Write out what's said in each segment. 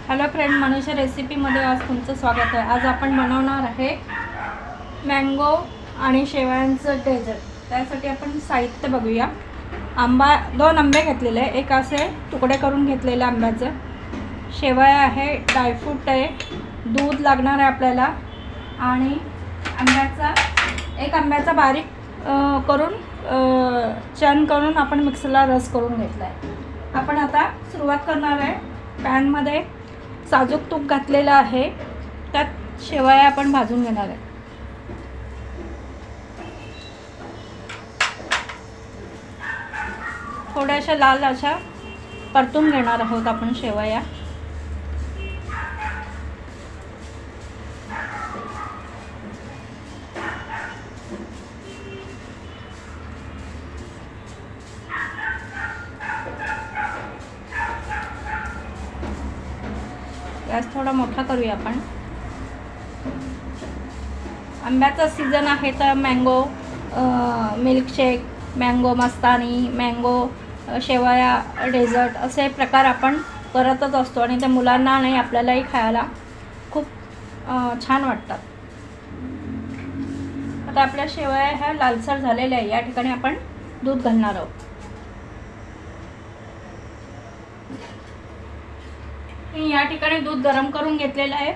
Hello friend, Manisha रेसिपीमध्ये आज तुमचं स्वागत आहे। आज आपण बनवणार आहे मँगो आणि शेवयांचं डेझर्ट। त्यासाठी आपण साहित्य बघूया। दोन आंबे घेतलेले आहे, एक असे तुकडे करून घेतलेले आंब्याचं, शेवया आहे, ड्रायफ्रूट आहे, दूध लागणार आहे आपल्याला आणि आंब्याचा बारीक करून चर्न करून आपण मिक्सरला रस करून घेतला आहे। आपण आता सुरुवात करणार आहे। पॅनमध्ये साजूक तूप घातलेलं आहे, त्यात शेवया आपण भाजून घेणार आहे। थोड्याशा लाल अशा परतून घेणार आहोत आपण शेवया। गॅस थोडा मोठा करूया आपण। आंब्याचा सीजन आहे तर मँगो मिल्कशेक, मँगो मस्तानी, मँगो शेवया डेझर्ट असे प्रकार आपण करतच असतो आणि त्या मुलांना आणि आपल्यालाही खायला खूप छान वाटतात। आता आपल्या शेवया ह्या लालसर झालेल्या आहे। या ठिकाणी आपण दूध घालणार आहोत। या ठिकाणी दूध गरम करून घेतलेलं आहे,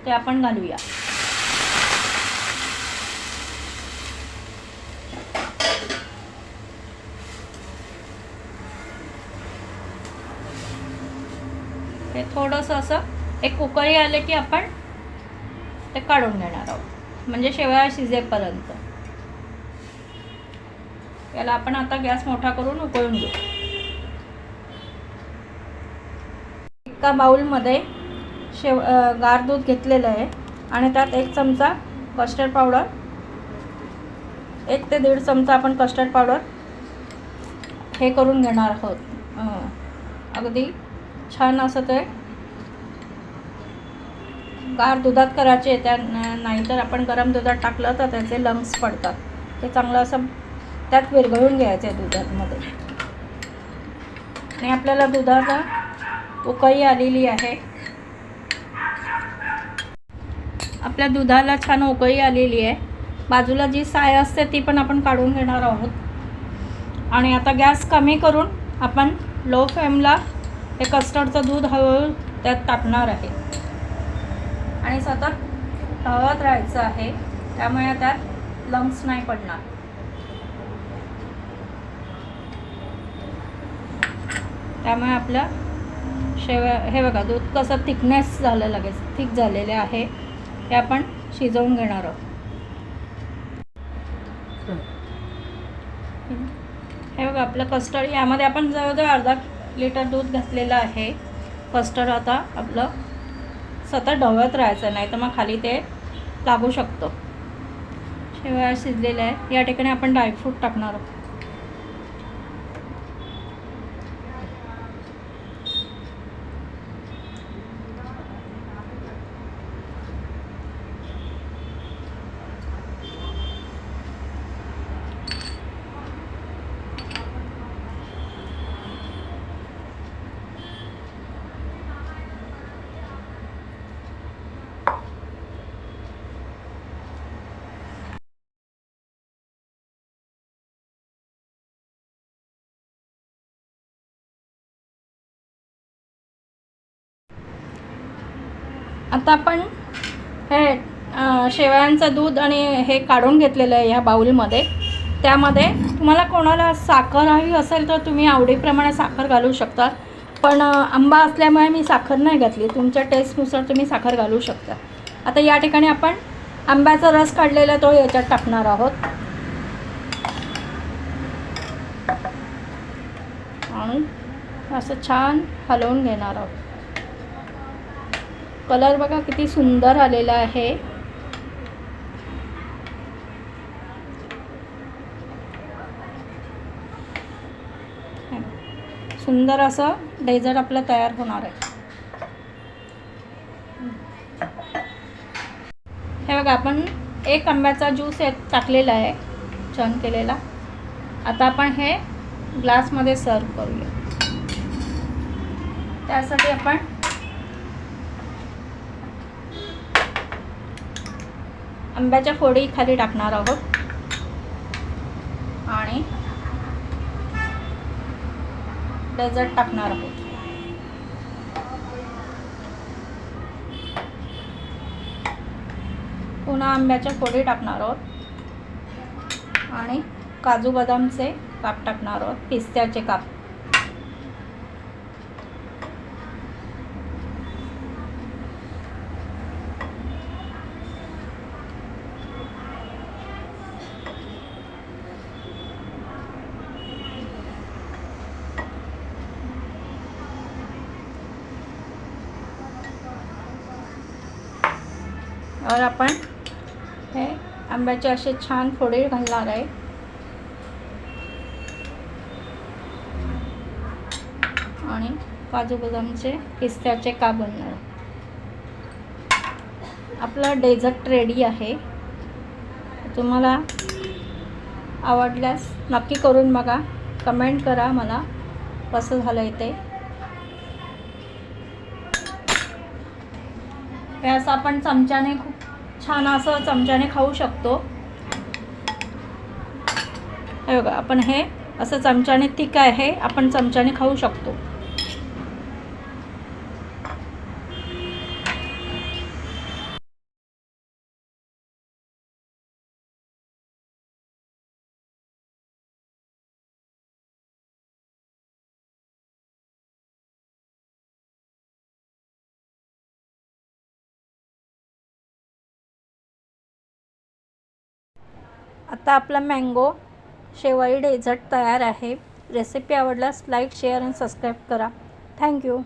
ते आपण घालूया। हे थोडंसं असं एक उकळी आले की आपण ते काढून घेणार आहोत, म्हणजे शेवया शिजेपर्यंत। याला आपण आता गॅस मोठा करून उकळून घेऊ। एका बाउलमध्ये गार दूध घेतलेलं आहे आणि त्यात 1 चमचा कस्टर्ड पावडर, 1 ते 1.5 चमचा आपण कस्टर्ड पावडर हे करून घेणार आहोत। अगदी छान असं ते गार दुधात करायचे, नाहीतर आपण गरम दुधात टाकलं तर त्याचे लंग्स पडतात। ते चांगलं असं त्यात विरघळून घ्यायचं आहे दुधामध्ये। आणि आपल्याला दुधाला उकळी आलेली आहे। आपल्या दुधाला छान उकळी आलेली आहे। बाजूला जी साय असते ती पण आपण काढून घेणार आहोत। आणि आता गॅस कमी करून आपण लो फ्लेमला हे कस्टर्डचं दूध हळूहळू त्यात टाकणार आहे आणि सतत ढवळत राहायचं आहे, त्यामुळे त्यात लंग्स नाही पडणार। त्यामुळे आपलं शेवया हे बघा, दूध कसं थिकनेस झालं, लगेच थिक झालेले आहे। ते आपण शिजवून घेणार आहोत। हे बघा आपलं कस्टर्ड, यामध्ये आपण जवळजवळ अर्धा लिटर दूध घातलेलं आहे। कस्टर्ड आता आपलं सतत ढवळत राहायचं, नाही तर मग खाली ते लागू शकतो। शेवया शिजलेल्या आहे। या ठिकाणी आपण ड्रायफ्रूट टाकणार आहोत। आता आपण हे शेवयांचं दूध आणि हे काढून घेतलेलं आहे ह्या बाउलमध्ये। त्यामध्ये तुम्हाला कोणाला साखर हवी असेल तर तुम्ही आवडीप्रमाणे साखर घालू शकता, पण आंबा असल्यामुळे मी साखर नाही घातली। तुमच्या टेस्टनुसार तुम्ही साखर घालू शकता। आता या ठिकाणी आपण आंब्याचा रस काढलेला तो याच्यात टाकणार आहोत आणि असं छान हलवून घेणार आहोत। कलर बघा किती सुंदर आलेला आहे। सुंदर असं डेझर्ट आपलं तयार होणार आहे। हे बघा, आपण 1 आंब्याचा ज्यूस टाकलेला आहे, चर्न केलेला। आता आपण हे ग्लासमध्ये सर्व करूया। त्यासाठी आपण आंब्याच्या फोडी खाली टाकणार आहोत आणि डेझर्ट टाकणार आहोत. पुन्हा आंब्याच्या फोडी टाकणार आहोत आणि काजू बदामचे काप टाकणार आहोत, पिस्त्याचे काप. और आपण हे आंब्याचे असे छान फोडी घालणार आहे. आणि काजू बदामचे पिस्त्याचे काप बनणार. आपला डेझर्ट रेडी आहे. तुम्हाला आवडल्यास नक्की करून बघा, कमेंट करा मला कसं झालं ते. हे असं आपण चमच्याने खूप छान असं चमच्याने खाऊ शकतो. हे बघा, आपण हे असं चमच्याने तिक आहे, आपण चमच्याने खाऊ शकतो. आता आपला मँगो शेवई डेझर्ट तयार आहे. रेसिपी आवडल्यास लाईक, शेअर आणि सबस्क्राईब करा. थँक्यू.